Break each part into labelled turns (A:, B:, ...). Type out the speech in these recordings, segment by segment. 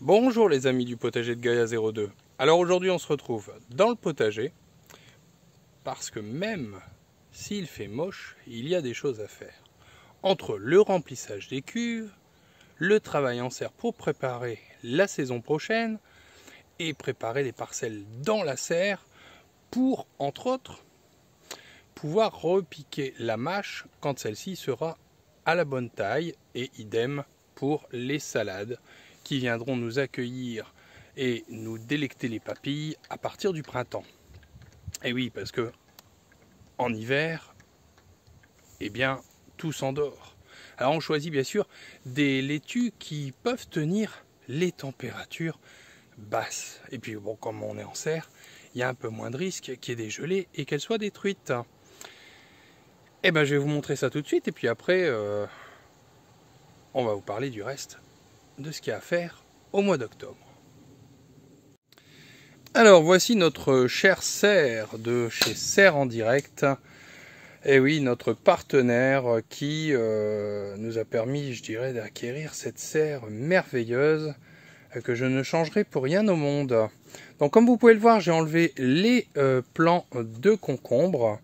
A: Bonjour les amis du potager de Gaïa 02. Alors aujourd'hui on se retrouve dans le potager parce que même s'il fait moche, il y a des choses à faire. Entre le remplissage des cuves, le travail en serre pour préparer la saison prochaine et préparer les parcelles dans la serre pour, entre autres, pouvoir repiquer la mâche quand celle-ci sera à la bonne taille, et idem pour les salades qui viendront nous accueillir et nous délecter les papilles à partir du printemps. Et oui, parce que en hiver, eh bien, tout s'endort. Alors on choisit bien sûr des laitues qui peuvent tenir les températures basses. Et puis bon, comme on est en serre, il y a un peu moins de risque qu'il y ait des gelées et qu'elles soient détruites. Et ben je vais vous montrer ça tout de suite et puis après on va vous parler du reste de ce qu'il y a à faire au mois d'octobre. Alors voici notre chère serre de chez Serre en Direct. Et oui, notre partenaire qui nous a permis, je dirais, d'acquérir cette serre merveilleuse que je ne changerai pour rien au monde. Donc comme vous pouvez le voir, j'ai enlevé les plants de concombre.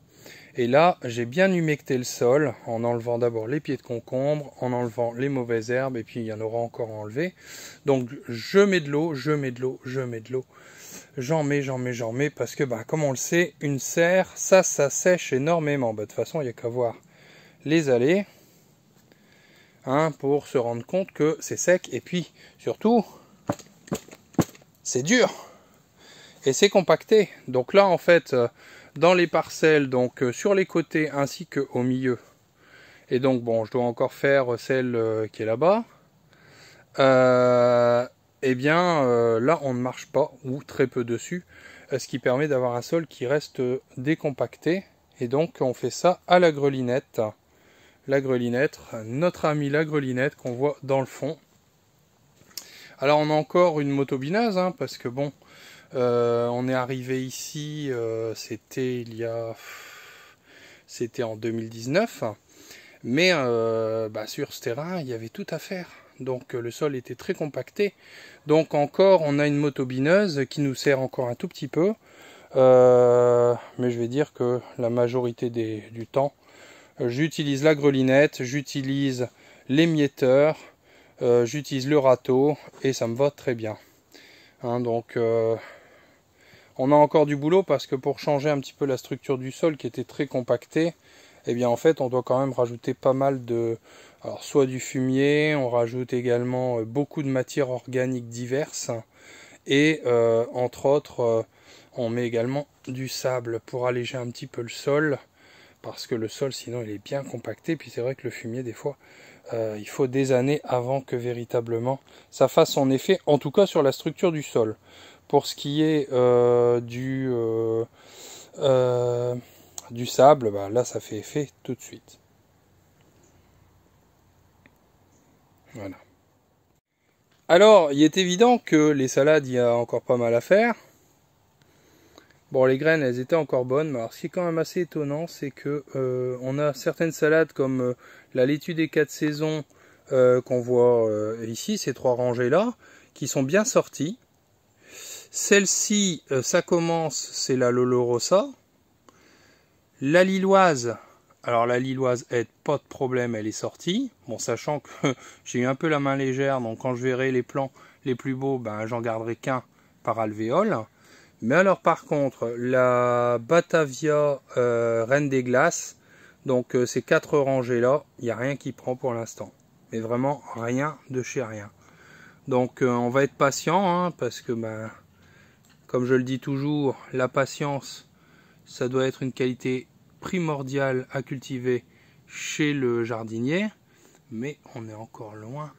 A: Et là, j'ai bien humecté le sol en enlevant d'abord les pieds de concombre, en enlevant les mauvaises herbes, et puis il y en aura encore à enlever. Donc je mets de l'eau, je mets de l'eau, je mets de l'eau. J'en mets, parce que, comme on le sait, une serre, ça sèche énormément. De toute façon, il n'y a qu'à voir les allées, pour se rendre compte que c'est sec. Et puis, surtout, c'est dur. Et c'est compacté. Donc là, en fait, dans les parcelles, donc sur les côtés ainsi qu'au milieu. Et donc, bon, je dois encore faire celle qui est là-bas. Eh bien, là, on ne marche pas, ou très peu dessus, ce qui permet d'avoir un sol qui reste décompacté. Et donc, on fait ça à la grelinette. La grelinette, notre ami la grelinette qu'on voit dans le fond. Alors, on a encore une motobineuse, parce que bon, on est arrivé ici, c'était en 2019. Mais sur ce terrain, il y avait tout à faire. Donc le sol était très compacté. Donc encore, on a une motobineuse qui nous sert encore un tout petit peu. Mais je vais dire que la majorité du temps, j'utilise la grelinette, j'utilise l'émietteur, j'utilise le râteau et ça me va très bien. Donc on a encore du boulot parce que pour changer un petit peu la structure du sol qui était très compactée, eh bien en fait on doit quand même rajouter pas mal de, alors soit du fumier, on rajoute également beaucoup de matières organiques diverses et entre autres on met également du sable pour alléger un petit peu le sol, parce que le sol sinon il est bien compacté. Puis c'est vrai que le fumier des fois il faut des années avant que véritablement ça fasse son effet, en tout cas sur la structure du sol. Pour ce qui est du sable, là ça fait effet tout de suite. Voilà. Alors, il est évident que les salades, il y a encore pas mal à faire. Bon, les graines, elles étaient encore bonnes, mais alors ce qui est quand même assez étonnant, c'est que on a certaines salades comme la laitue des 4 saisons qu'on voit ici, ces 3 rangées-là, qui sont bien sorties. Celle-ci, ça commence, c'est la Lolo Rossa. La lilloise, alors la lilloise aide, pas de problème, elle est sortie. Bon, sachant que j'ai eu un peu la main légère, donc quand je verrai les plants les plus beaux, j'en garderai qu'un par alvéole. Mais alors par contre, la Batavia Reine des Glaces, donc ces 4 rangées là, il n'y a rien qui prend pour l'instant. Mais vraiment rien de chez rien. Donc on va être patient, parce que comme je le dis toujours, la patience, ça doit être une qualité primordiale à cultiver chez le jardinier. Mais on est encore loin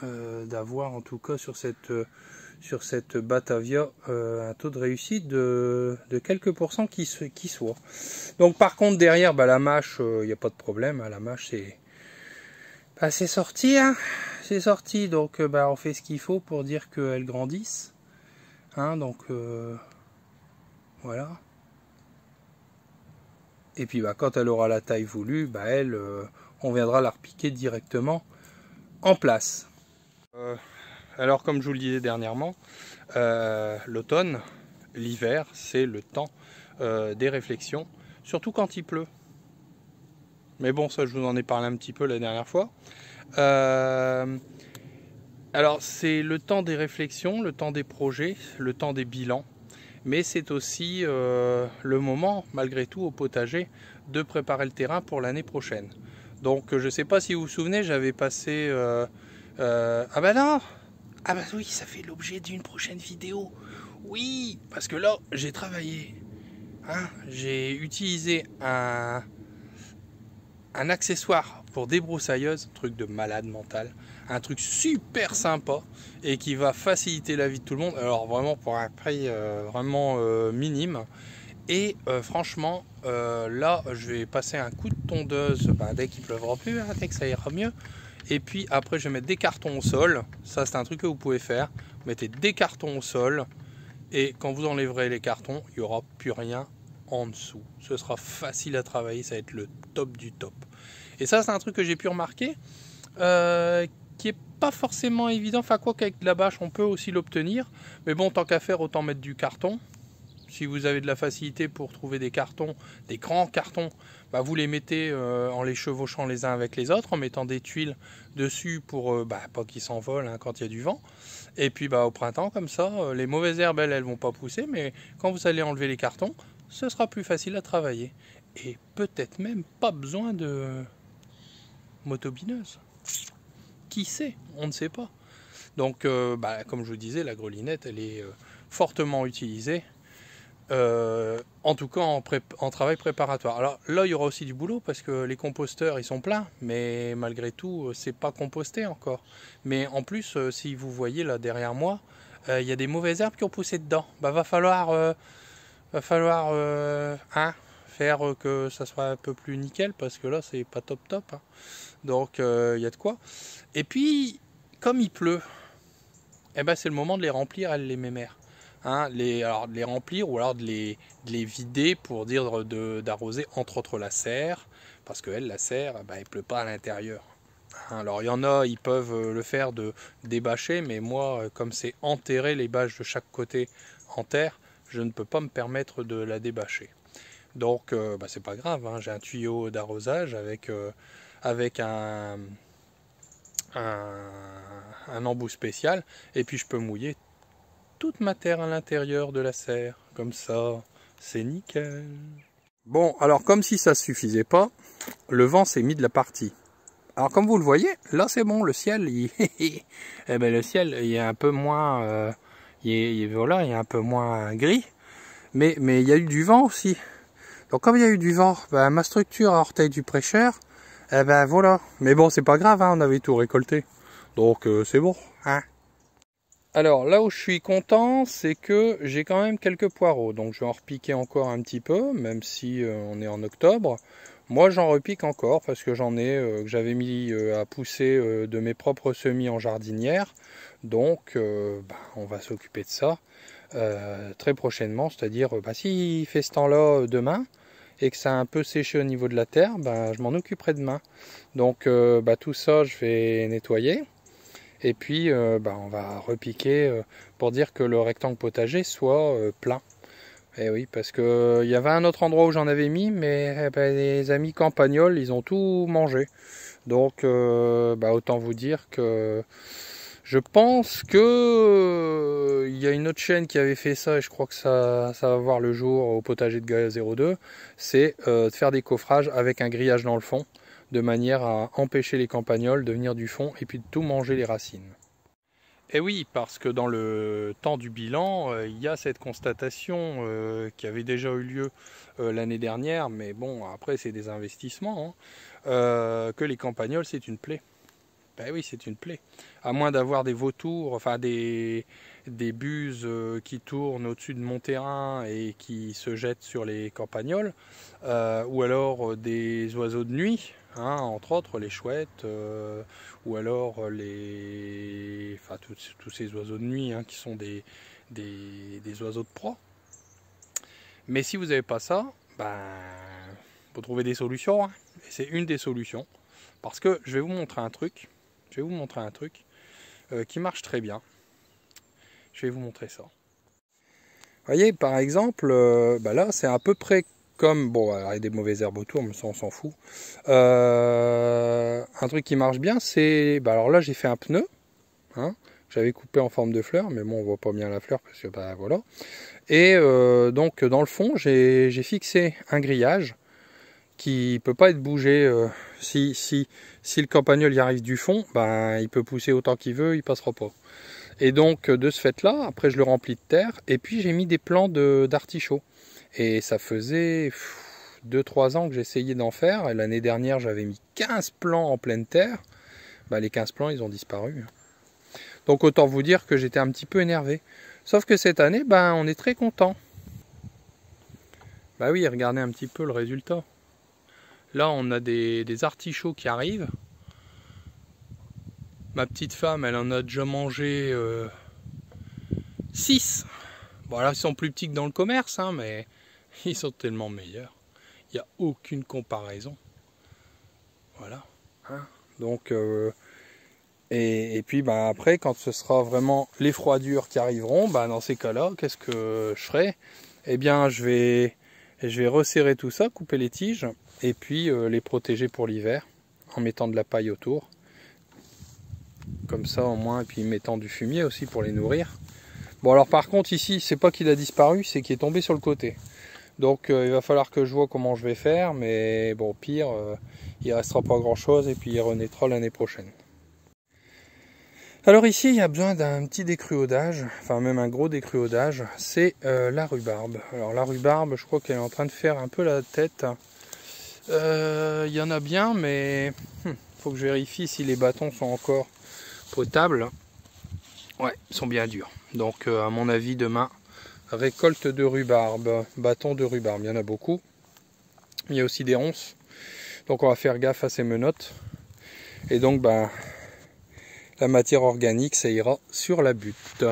A: d'avoir, en tout cas sur cette Batavia, un taux de réussite de quelques pourcents qui soit. Donc par contre derrière, la mâche, il n'y a pas de problème. La mâche c'est sorti. C'est sorti, donc on fait ce qu'il faut pour dire qu'elle grandisse. Donc voilà. Et puis quand elle aura la taille voulue, on viendra la repiquer directement en place. Alors comme je vous le disais dernièrement, l'automne, l'hiver, c'est le temps des réflexions, surtout quand il pleut. Mais bon, ça je vous en ai parlé un petit peu la dernière fois. Alors c'est le temps des réflexions, le temps des projets, le temps des bilans. Mais c'est aussi le moment, malgré tout, au potager, de préparer le terrain pour l'année prochaine. Donc je ne sais pas si vous vous souvenez, j'avais passé... ah bah non! Ah bah oui, ça fait l'objet d'une prochaine vidéo. Oui, parce que là, j'ai travaillé. Hein, j'ai utilisé un accessoire pour débroussailleuse, truc de malade mental, un truc super sympa et qui va faciliter la vie de tout le monde. Alors vraiment pour un prix vraiment minime. Et franchement, là, je vais passer un coup de tondeuse dès qu'il pleuvra plus, hein, dès que ça ira mieux. Et puis après, je vais mettre des cartons au sol. Ça, c'est un truc que vous pouvez faire. Vous mettez des cartons au sol. Et quand vous enlèverez les cartons, il n'y aura plus rien en dessous. Ce sera facile à travailler. Ça va être le top du top. Et ça, c'est un truc que j'ai pu remarquer. Qui est pas forcément évident. Enfin, quoi qu'avec de la bâche, on peut aussi l'obtenir. Mais bon, tant qu'à faire, autant mettre du carton. Si vous avez de la facilité pour trouver des cartons, des grands cartons, vous les mettez en les chevauchant les uns avec les autres, en mettant des tuiles dessus pour pas qu'ils s'envolent quand il y a du vent. Et puis au printemps, comme ça, les mauvaises herbes, elles vont pas pousser, mais quand vous allez enlever les cartons, ce sera plus facile à travailler. Et peut-être même pas besoin de motobineuse. Qui sait? On ne sait pas. Donc, comme je vous disais, la grelinette, elle est fortement utilisée. En tout cas en travail préparatoire. Alors là il y aura aussi du boulot parce que les composteurs ils sont pleins, mais malgré tout c'est pas composté encore. Mais en plus si vous voyez là derrière moi, il y a des mauvaises herbes qui ont poussé dedans. Va falloir faire que ça soit un peu plus nickel parce que là c'est pas top hein. Donc il y a de quoi. Et puis comme il pleut, c'est le moment de les remplir les mémères. De les remplir ou alors de les vider pour dire d'arroser entre autres la serre, parce que la serre, elle ne pleut pas à l'intérieur. Alors il y en a, ils peuvent le faire de débâcher, mais moi, comme c'est enterré les bâches de chaque côté en terre, je ne peux pas me permettre de la débâcher. Donc c'est pas grave, j'ai un tuyau d'arrosage avec un embout spécial, et puis je peux mouiller toute ma terre à l'intérieur de la serre, comme ça, c'est nickel. Bon, alors comme si ça suffisait pas, le vent s'est mis de la partie. Alors comme vous le voyez, là c'est bon, le ciel, le ciel, il est un peu moins, il est un peu moins gris, mais il y a eu du vent aussi. Donc comme il y a eu du vent, ma structure à orteil du prêcheur, voilà. Mais bon, c'est pas grave, on avait tout récolté, donc c'est bon, Alors là où je suis content, c'est que j'ai quand même quelques poireaux, donc je vais en repiquer encore un petit peu, même si on est en octobre. Moi j'en repique encore parce que j'en ai que j'avais mis à pousser de mes propres semis en jardinière. Donc on va s'occuper de ça très prochainement, c'est-à-dire s'il fait ce temps-là demain et que ça a un peu séché au niveau de la terre, je m'en occuperai demain. Donc tout ça je vais nettoyer. Et puis on va repiquer pour dire que le rectangle potager soit plein. Et oui, parce que il y avait un autre endroit où j'en avais mis, mais les amis campagnols, ils ont tout mangé. Donc autant vous dire que je pense que il y a une autre chaîne qui avait fait ça, et je crois que ça va voir le jour au potager de Gaia 02, c'est de faire des coffrages avec un grillage dans le fond, de manière à empêcher les campagnols de venir du fond et puis de tout manger les racines. Et oui, parce que dans le temps du bilan, il y a cette constatation qui avait déjà eu lieu l'année dernière, mais bon, après c'est des investissements, que les campagnols c'est une plaie. Ben oui, c'est une plaie. À moins d'avoir des vautours, enfin des buses qui tournent au-dessus de mon terrain et qui se jettent sur les campagnols, ou alors des oiseaux de nuit, entre autres les chouettes, ou alors tous ces oiseaux de nuit qui sont des oiseaux de proie. Mais si vous n'avez pas ça, faut trouver des solutions, et c'est une des solutions. Parce que je vais vous montrer un truc. qui marche très bien. Je vais vous montrer ça. Vous voyez, par exemple, là c'est à peu près comme, bon, alors, il y a des mauvaises herbes autour, mais ça on s'en fout. Un truc qui marche bien, c'est, alors là j'ai fait un pneu, hein, j'avais coupé en forme de fleur, mais bon on voit pas bien la fleur parce que voilà. Et donc dans le fond j'ai fixé un grillage qui peut pas être bougé. Si le campagnol y arrive du fond, il peut pousser autant qu'il veut, il passera pas. Et donc de ce fait là, après je le remplis de terre, et puis j'ai mis des plants d'artichaut. Et ça faisait 2-3 ans que j'essayais d'en faire, et l'année dernière j'avais mis 15 plants en pleine terre. Les 15 plants ils ont disparu. Donc autant vous dire que j'étais un petit peu énervé. Sauf que cette année, on est très content. Oui, regardez un petit peu le résultat. Là, on a des artichauts qui arrivent. Ma petite femme, elle en a déjà mangé 6. Bon, là, ils sont plus petits que dans le commerce, hein, mais ils sont tellement meilleurs. Il n'y a aucune comparaison. Voilà. Hein, donc, et puis, après, quand ce sera vraiment les froidures qui arriveront, dans ces cas-là, qu'est-ce que je ferai? Eh bien, je vais resserrer tout ça, couper les tiges, et puis les protéger pour l'hiver, en mettant de la paille autour. Comme ça au moins, et puis mettant du fumier aussi pour les nourrir. Bon alors par contre ici, c'est pas qu'il a disparu, c'est qu'il est tombé sur le côté. Donc il va falloir que je vois comment je vais faire, mais bon pire, il restera pas grand chose et puis il renaîtra l'année prochaine. Alors ici il y a besoin d'un petit décruaudage, enfin même un gros décruaudage, c'est la rhubarbe. Alors la rhubarbe, je crois qu'elle est en train de faire un peu la tête. Il y en a bien, mais faut que je vérifie si les bâtons sont encore potables. Ouais, ils sont bien durs. Donc à mon avis demain, récolte de rhubarbe, bâton de rhubarbe, il y en a beaucoup. Il y a aussi des ronces. Donc on va faire gaffe à ces menottes. Et donc la matière organique, ça ira sur la butte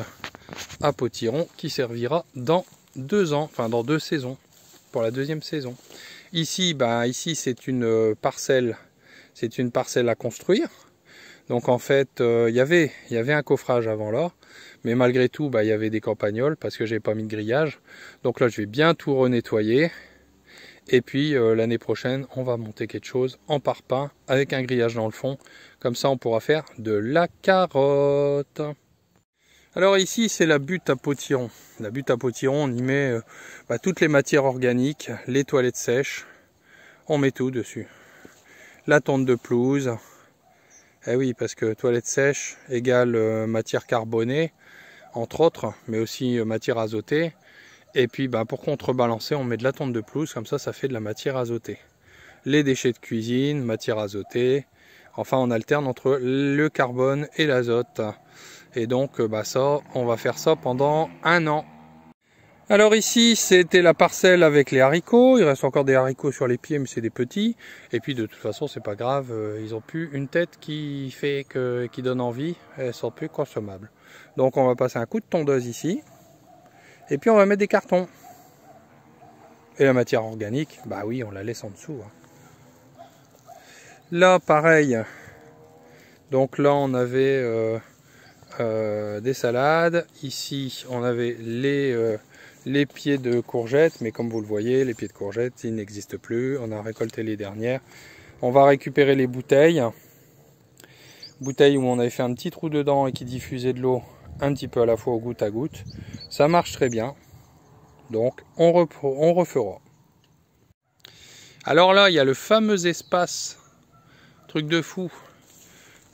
A: à potiron qui servira dans 2 ans, enfin dans 2 saisons, pour la 2e saison. Ici, ici c'est une parcelle à construire. Donc en fait, il y avait un coffrage avant là, mais malgré tout, il y avait des campagnols parce que j'ai pas mis de grillage. Donc là, je vais bien tout renettoyer. Et puis l'année prochaine, on va monter quelque chose en parpaing avec un grillage dans le fond. Comme ça, on pourra faire de la carotte. Alors ici, c'est la butte à potiron. La butte à potiron, on y met toutes les matières organiques, les toilettes sèches. On met tout dessus. La tonte de pelouse. Eh oui, parce que toilette sèche égale matière carbonée, entre autres, mais aussi matière azotée. Et puis pour contrebalancer, on met de la tonte de pelouse, comme ça fait de la matière azotée. Les déchets de cuisine, matière azotée. Enfin, on alterne entre le carbone et l'azote. Et donc, ça, on va faire ça pendant 1 an. Alors ici, c'était la parcelle avec les haricots. Il reste encore des haricots sur les pieds, mais c'est des petits. Et puis de toute façon, c'est pas grave. Ils ont plus une tête qui donne envie. Elles sont plus consommables. Donc on va passer un coup de tondeuse ici. Et puis on va mettre des cartons. Et la matière organique, oui, on la laisse en dessous. Hein. Là, pareil. Donc là, on avait des salades. Ici, on avait les pieds de courgettes, mais comme vous le voyez, les pieds de courgettes, ils n'existent plus. On a récolté les dernières. On va récupérer les bouteilles. Bouteilles où on avait fait un petit trou dedans et qui diffusait de l'eau un petit peu à la fois au goutte à goutte. Ça marche très bien. Donc, on refera. Alors là, il y a le fameux espace, truc de fou,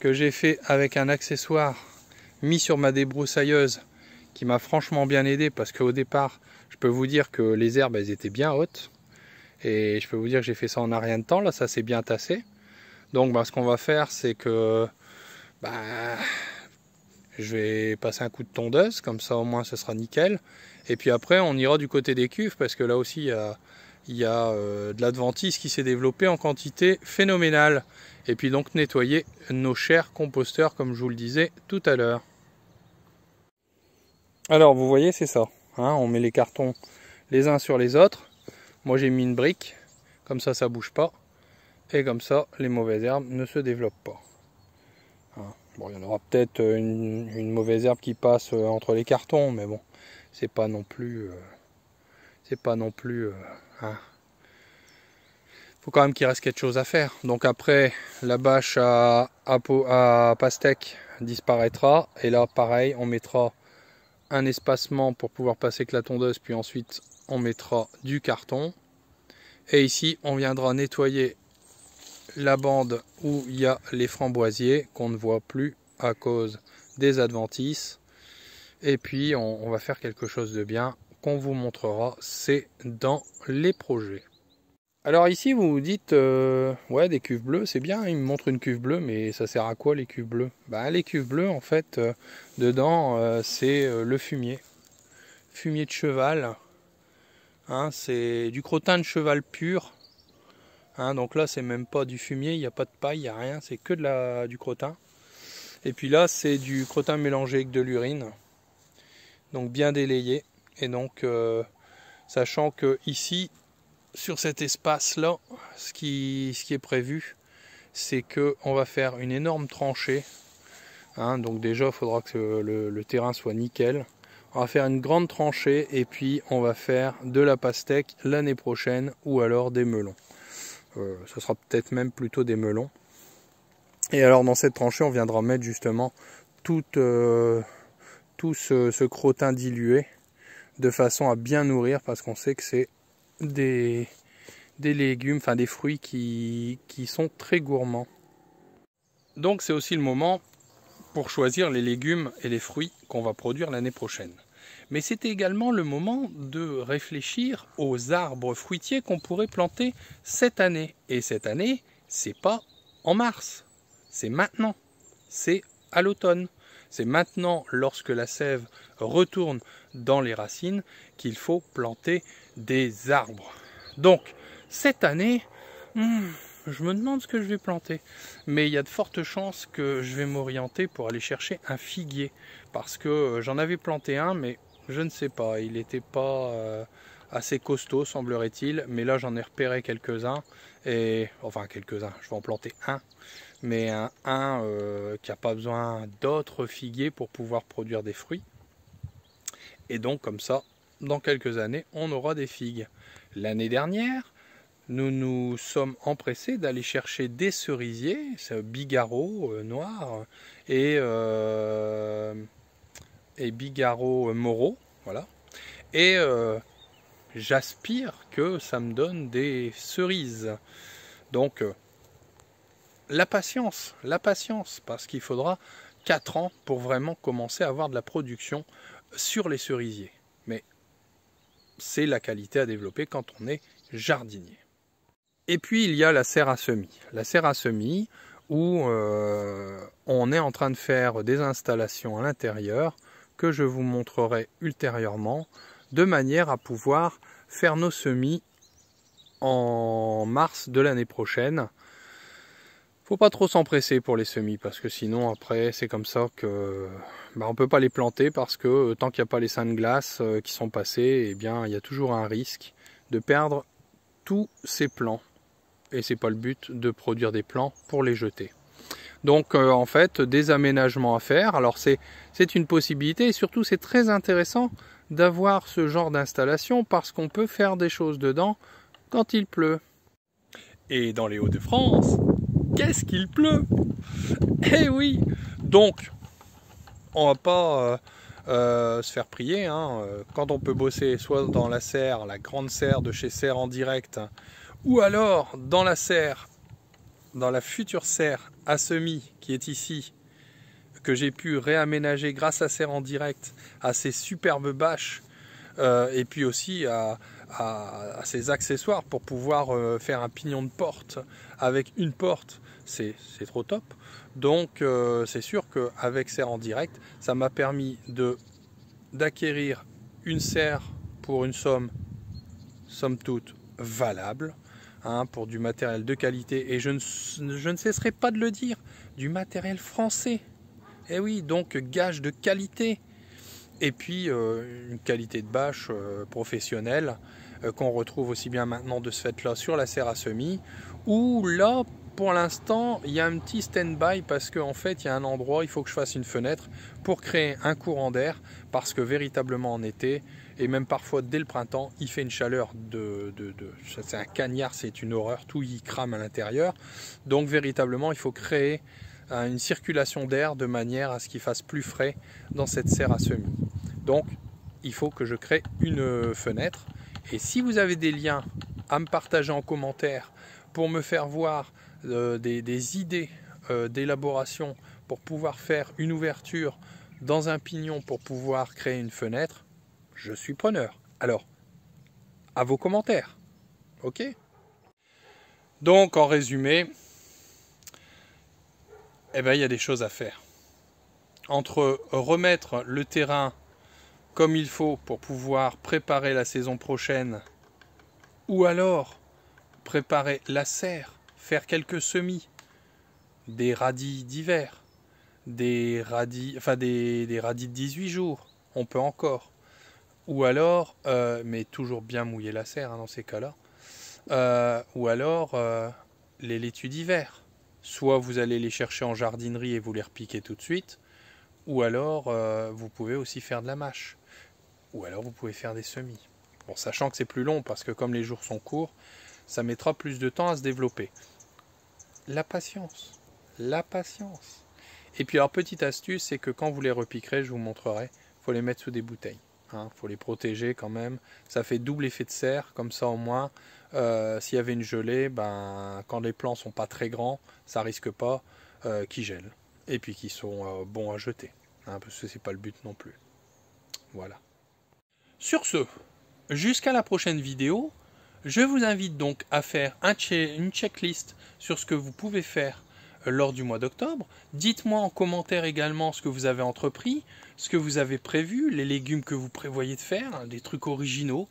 A: que j'ai fait avec un accessoire mis sur ma débroussailleuse qui m'a franchement bien aidé parce qu'au départ, je peux vous dire que les herbes, elles étaient bien hautes. Et je peux vous dire que j'ai fait ça en un rien de temps. Là, ça s'est bien tassé. Donc, ce qu'on va faire, c'est que je vais passer un coup de tondeuse. Comme ça, au moins, ce sera nickel. Et puis après, on ira du côté des cuves parce que là aussi, il y a de l'adventice qui s'est développée en quantité phénoménale. Et puis donc, nettoyer nos chers composteurs, comme je vous le disais tout à l'heure. Alors vous voyez, c'est ça, hein, on met les cartons les uns sur les autres. Moi j'ai mis une brique, comme ça bouge pas. Et comme ça, les mauvaises herbes ne se développent pas. Hein. Bon, il y en aura peut-être une mauvaise herbe qui passe entre les cartons, mais bon, c'est pas non plus... hein. Faut quand même qu'il reste quelque chose à faire. Donc après, la bâche à pastèque disparaîtra. Et là, pareil, on mettra un espacement pour pouvoir passer avec la tondeuse. Puis ensuite, on mettra du carton. Et ici, on viendra nettoyer la bande où il y a les framboisiers qu'on ne voit plus à cause des adventices. Et puis, on va faire quelque chose de bien qu'on vous montrera. C'est dans les projets. Alors ici vous vous dites ouais, des cuves bleues c'est bien, il me montre une cuve bleue, mais ça sert à quoi les cuves bleues? Ben, les cuves bleues en fait dedans c'est le fumier de cheval, hein, c'est du crottin de cheval pur, hein, donc là c'est même pas du fumier, il n'y a pas de paille, il n'y a rien, c'est que du crottin. Et puis là c'est du crottin mélangé avec de l'urine, donc bien délayé. Et donc sachant que ici sur cet espace-là, ce qui est prévu, c'est qu'on va faire une énorme tranchée. Hein, donc déjà, il faudra que le terrain soit nickel. On va faire une grande tranchée et puis on va faire de la pastèque l'année prochaine ou alors des melons. Ce sera peut-être même plutôt des melons. Et alors dans cette tranchée, on viendra mettre justement tout ce crottin dilué de façon à bien nourrir, parce qu'on sait que c'est des légumes, enfin des fruits qui sont très gourmands. Donc c'est aussi le moment pour choisir les légumes et les fruits qu'on va produire l'année prochaine. Mais c'est également le moment de réfléchir aux arbres fruitiers qu'on pourrait planter cette année. Et cette année, c'est pas en mars, c'est maintenant, c'est à l'automne. C'est maintenant, lorsque la sève retourne dans les racines, qu'il faut planter des arbres. Donc, cette année, je me demande ce que je vais planter. Mais il y a de fortes chances que je vais m'orienter pour aller chercher un figuier. Parce que j'en avais planté un, mais je ne sais pas. Il n'était pas assez costaud, semblerait-il. Mais là, j'en ai repéré quelques-uns. Enfin, quelques-uns. Je vais en planter un. Mais un qui n'a pas besoin d'autres figuiers pour pouvoir produire des fruits. Et donc, comme ça, dans quelques années, on aura des figues. L'année dernière, nous nous sommes empressés d'aller chercher des cerisiers, bigarreau noir et bigarreau moreau, voilà. Et j'aspire que ça me donne des cerises. Donc la patience, parce qu'il faudra 4 ans pour vraiment commencer à avoir de la production sur les cerisiers. Mais c'est la qualité à développer quand on est jardinier. Et puis il y a la serre à semis. La serre à semis où on est en train de faire des installations à l'intérieur que je vous montrerai ultérieurement, de manière à pouvoir faire nos semis en mars de l'année prochaine. Faut pas trop s'empresser pour les semis, parce que sinon après c'est comme ça que on peut pas les planter, parce que tant qu'il n'y a pas les seins de glace qui sont passés, eh bien il y a toujours un risque de perdre tous ces plants. Et c'est pas le but de produire des plants pour les jeter. Donc en fait des aménagements à faire. Alors c'est une possibilité, et surtout c'est très intéressant d'avoir ce genre d'installation, parce qu'on peut faire des choses dedans quand il pleut. Et dans les Hauts-de-France, qu'est-ce qu'il pleut? Eh oui! Donc, on va pas se faire prier, hein. Quand on peut bosser soit dans la serre, la grande serre de chez Serre en Direct, ou alors dans la serre, dans la future serre à semis qui est ici, que j'ai pu réaménager grâce à Serre en Direct, à ces superbes bâches, et puis aussi à ces accessoires pour pouvoir faire un pignon de porte avec une porte, c'est trop top. Donc c'est sûr qu'avec Serre en Direct, ça m'a permis d'acquérir une serre pour une somme toute valable, hein, pour du matériel de qualité, et je ne cesserai pas de le dire, du matériel français. Et oui, donc gage de qualité. Et puis une qualité de bâche professionnelle qu'on retrouve aussi bien maintenant de ce fait là sur la serre à semis, où là pour l'instant, il y a un petit stand-by parce qu'en fait, il y a un endroit, il faut que je fasse une fenêtre pour créer un courant d'air parce que véritablement en été, et même parfois dès le printemps, il fait une chaleur c'est un cagnard, c'est une horreur, tout y crame à l'intérieur. Donc véritablement, il faut créer une circulation d'air de manière à ce qu'il fasse plus frais dans cette serre à semis. Donc, il faut que je crée une fenêtre. Et si vous avez des liens à me partager en commentaire pour me faire voir des idées d'élaboration pour pouvoir faire une ouverture dans un pignon pour pouvoir créer une fenêtre, je suis preneur. Alors, à vos commentaires. Ok? Donc, en résumé, eh ben, il y a des choses à faire. Entre remettre le terrain comme il faut pour pouvoir préparer la saison prochaine, ou alors préparer la serre, faire quelques semis, des radis d'hiver, des radis de 18 jours, on peut encore. Ou alors, mais toujours bien mouiller la serre hein, dans ces cas-là, ou alors les laitues d'hiver. Soit vous allez les chercher en jardinerie et vous les repiquez tout de suite, ou alors vous pouvez aussi faire de la mâche, ou alors vous pouvez faire des semis. Bon, sachant que c'est plus long parce que comme les jours sont courts, ça mettra plus de temps à se développer. La patience, la patience. Et puis alors petite astuce, c'est que quand vous les repiquerez, je vous montrerai, il faut les mettre sous des bouteilles. Faut les protéger quand même. Ça fait double effet de serre, comme ça au moins, s'il y avait une gelée, ben, quand les plants sont pas très grands, ça risque pas qu'ils gèlent. Et puis qu'ils sont bons à jeter, parce que c'est pas le but non plus. Voilà. Sur ce, jusqu'à la prochaine vidéo, je vous invite donc à faire une checklist sur ce que vous pouvez faire lors du mois d'octobre. Dites-moi en commentaire également ce que vous avez entrepris, ce que vous avez prévu, les légumes que vous prévoyez de faire, des trucs originaux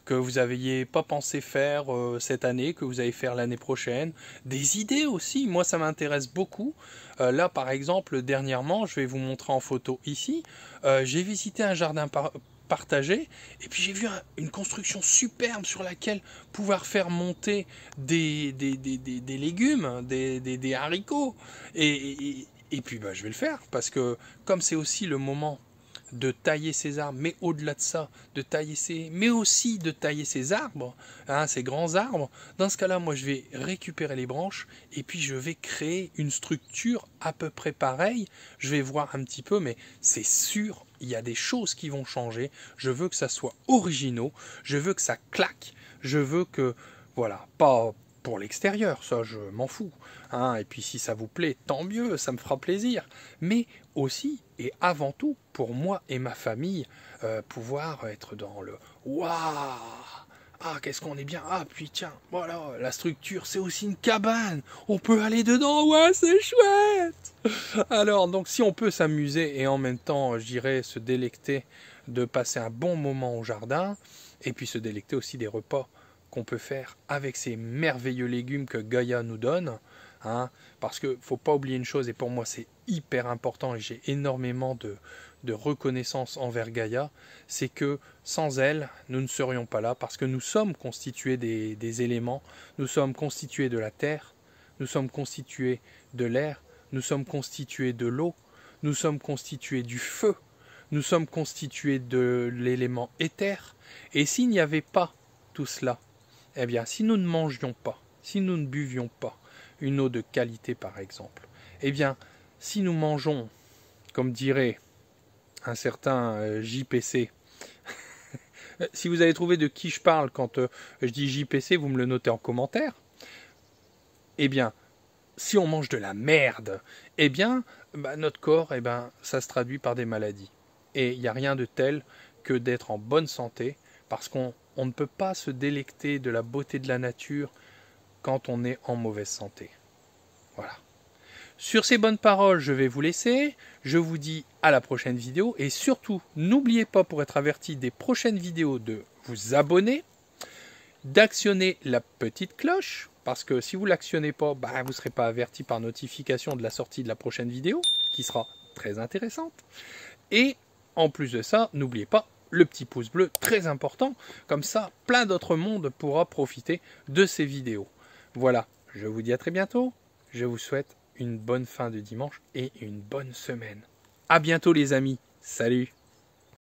A: que vous n'aviez pas pensé faire cette année, que vous allez faire l'année prochaine, des idées aussi, moi ça m'intéresse beaucoup. Là par exemple, dernièrement, je vais vous montrer en photo ici, j'ai visité un jardin partagé, et puis j'ai vu une construction superbe sur laquelle pouvoir faire monter des légumes, des haricots, et puis bah, je vais le faire, parce que comme c'est aussi le moment de tailler ces arbres, mais au-delà de ça, mais aussi de tailler ces arbres, ces grands arbres, dans ce cas-là, moi je vais récupérer les branches, et puis je vais créer une structure à peu près pareille, je vais voir un petit peu, mais c'est sûr, il y a des choses qui vont changer, je veux que ça soit originaux, je veux que ça claque, je veux que, voilà, pas pour l'extérieur, ça je m'en fous, et puis si ça vous plaît, tant mieux, ça me fera plaisir, mais aussi et avant tout, pour moi et ma famille, pouvoir être dans le « Waouh ! Ah, qu'est-ce qu'on est bien! Ah, puis tiens, voilà, la structure, c'est aussi une cabane! On peut aller dedans, ouais, c'est chouette !» Alors, donc, si on peut s'amuser et en même temps, je dirais, se délecter de passer un bon moment au jardin, et puis se délecter aussi des repas qu'on peut faire avec ces merveilleux légumes que Gaïa nous donne, parce qu'il ne faut pas oublier une chose, et pour moi c'est hyper important, et j'ai énormément de reconnaissance envers Gaïa, c'est que sans elle, nous ne serions pas là, parce que nous sommes constitués des éléments, nous sommes constitués de la terre, nous sommes constitués de l'air, nous sommes constitués de l'eau, nous sommes constitués du feu, nous sommes constitués de l'élément éther, et s'il n'y avait pas tout cela, eh bien, si nous ne mangions pas, si nous ne buvions pas une eau de qualité par exemple, eh bien, si nous mangeons, comme dirait un certain JPC, si vous avez trouvé de qui je parle quand je dis JPC, vous me le notez en commentaire, eh bien, si on mange de la merde, eh bien, notre corps, eh bien, ça se traduit par des maladies. Et il n'y a rien de tel que d'être en bonne santé, parce qu'on ne peut pas se délecter de la beauté de la nature quand on est en mauvaise santé. Voilà. Sur ces bonnes paroles, je vais vous laisser. Je vous dis à la prochaine vidéo. Et surtout, n'oubliez pas pour être averti des prochaines vidéos de vous abonner, d'actionner la petite cloche, parce que si vous ne l'actionnez pas, vous ne serez pas averti par notification de la sortie de la prochaine vidéo, qui sera très intéressante. Et en plus de ça, n'oubliez pas le petit pouce bleu, très important, comme ça, plein d'autres mondes pourra profiter de ces vidéos. Voilà, Je vous dis à très bientôt. Je vous souhaite une bonne fin de dimanche et une bonne semaine. À bientôt les amis. Salut!